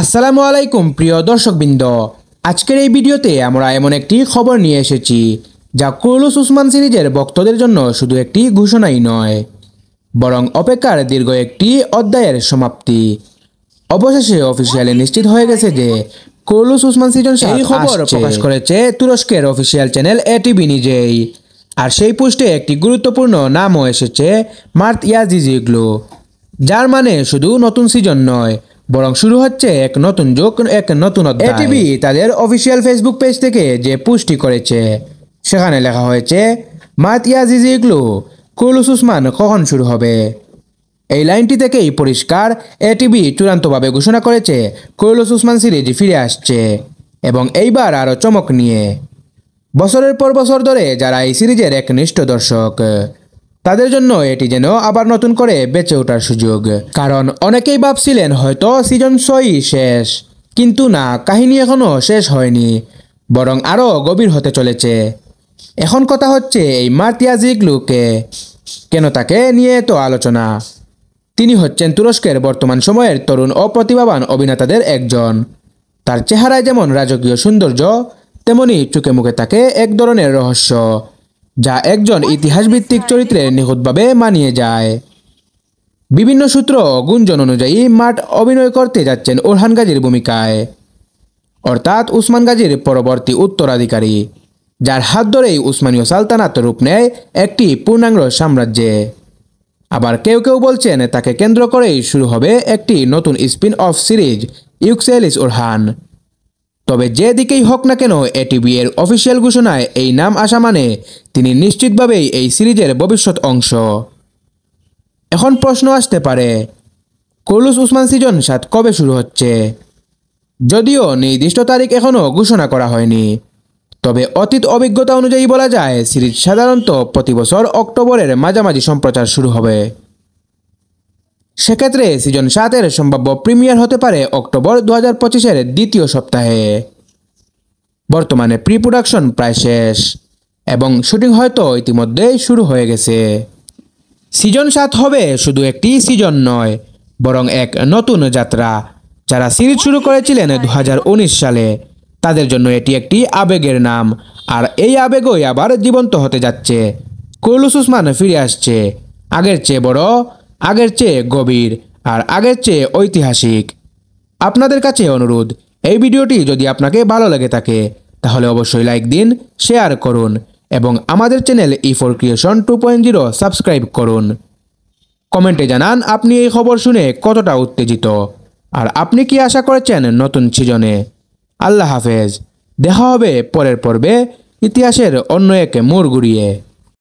আসসালামু আলাইকুম প্রিয় দর্শকবৃন্দ, আজকের এই ভিডিওতে আমরা এমন একটি খবর নিয়ে এসেছি যা কুরুলুস উসমান সিরিজের ভক্তদের জন্য শুধু একটি ঘোষণাই নয়, বরং অপেক্ষার দীর্ঘ একটি অধ্যায়ের সমাপ্তি। অবশেষে অফিসিয়ালি নিশ্চিত হয়ে গেছে যে কুরুলুস উসমান সিজন 7 এই খবর প্রকাশ করেছে তুরস্কের অফিসিয়াল চ্যানেল এটিভি নিজেই। আর সেই পোস্টে একটি গুরুত্বপূর্ণ নামও এসেছে, মার্ত ইয়াজিজিগ্লু, যার মানে শুধু নতুন সিজন নয়, বরং শুরু হচ্ছে এক নতুন যুগ, এক নতুন অধ্যায়। এটিভি তাদের অফিসিয়াল ফেসবুক পেজ থেকে যে পোস্টটি করেছে সেখানে লেখা হয়েছে, মার্ত ইয়াজিজিগ্লু, কুরুলুস উসমান কখন শুরু হবে। এই লাইনটি থেকেই পরিষ্কার, এটিভি চূড়ান্তভাবে ঘোষণা করেছে কুরুলুস উসমান সিরিজ ফিরে আসছে, এবং এইবার আরও চমক নিয়ে। বছরের পর বছর ধরে যারা এই সিরিজের একনিষ্ঠ দর্শক, তাদের জন্য এটি যেন আবার নতুন করে বেঁচে ওঠার সুযোগ। কারণ অনেকেই ভাবছিলেন হয়তো সিজন 6 শেষ, কিন্তু না, কাহিনী এখনও শেষ হয়নি, বরং আরও গভীর হতে চলেছে। এখন কথা হচ্ছে এই মার্ত ইয়াজিজিগ্লুকে কেন, তাকে নিয়ে তো আলোচনা। তিনি হচ্ছেন তুরস্কের বর্তমান সময়ের তরুণ ও প্রতিভাবান অভিনেতাদের একজন। তার চেহারায় যেমন রাজকীয় সৌন্দর্য, তেমনি চোখে মুখে থাকে এক ধরনের রহস্য, যা একজন ইতিহাসভিত্তিক চরিত্রে নিখুঁতভাবে মানিয়ে যায়। বিভিন্ন সূত্র ও গুঞ্জন অনুযায়ী মার্ত অভিনয় করতে যাচ্ছেন ওরহান গাজীর ভূমিকায়, অর্থাৎ উসমান গাজীর পরবর্তী উত্তরাধিকারী, যার হাত ধরেই উসমানীয় সালতানাত রূপ নেয় একটি পূর্ণাঙ্গ সাম্রাজ্যে। আবার কেউ কেউ বলছেন তাকে কেন্দ্র করেই শুরু হবে একটি নতুন স্পিন অফ সিরিজ, ইউক্সেলিস ওরহান। তবে যে দিকেই হোক না কেন, এটিভি এর অফিসিয়াল ঘোষণায় এই নাম আসা মানে তিনি নিশ্চিতভাবেই এই সিরিজের ভবিষ্যৎ অংশ। এখন প্রশ্ন আসতে পারে, কুরুলুস উসমান সিজন 7 কবে শুরু হচ্ছে? যদিও নির্দিষ্ট তারিখ এখনও ঘোষণা করা হয়নি, তবে অতীত অভিজ্ঞতা অনুযায়ী বলা যায় সিরিজ সাধারণত প্রতি বছর অক্টোবরের মাঝামাঝি সম্প্রচার শুরু হবে। সেক্ষেত্রে সিজন 7 সম্ভাব্য প্রিমিয়ার হতে পারে অক্টোবর 2025-এর দ্বিতীয় সপ্তাহে। বর্তমানে প্রি প্রোডাকশন প্রায় শেষ এবং শুটিং হয়তো ইতিমধ্যেই শুরু হয়ে গেছে। সিজন 7 হবে শুধু একটি সিজন নয়, বরং এক নতুন যাত্রা। যারা সিরিজ শুরু করেছিলেন 2019 সালে, তাদের জন্য এটি একটি আবেগের নাম, আর এই আবেগই আবার জীবন্ত হতে যাচ্ছে। কুরুলুস উসমান ফিরে আসছে, আগের চেয়ে বড়, আগের চেয়ে গভীর, আর আগের চেয়ে ঐতিহাসিক। আপনাদের কাছে অনুরোধ, এই ভিডিওটি যদি আপনাকে ভালো লেগে থাকে তাহলে অবশ্যই লাইক দিন, শেয়ার করুন এবং আমাদের চ্যানেল E4 Creation 2.0 সাবস্ক্রাইব করুন। কমেন্টে জানান আপনি এই খবর শুনে কতটা উত্তেজিত, আর আপনি কি আশা করেছেন নতুন সিজনে। আল্লাহ হাফেজ, দেখা হবে পরের পর্বে ইতিহাসের অন্য এক মোড় ঘুরিয়ে।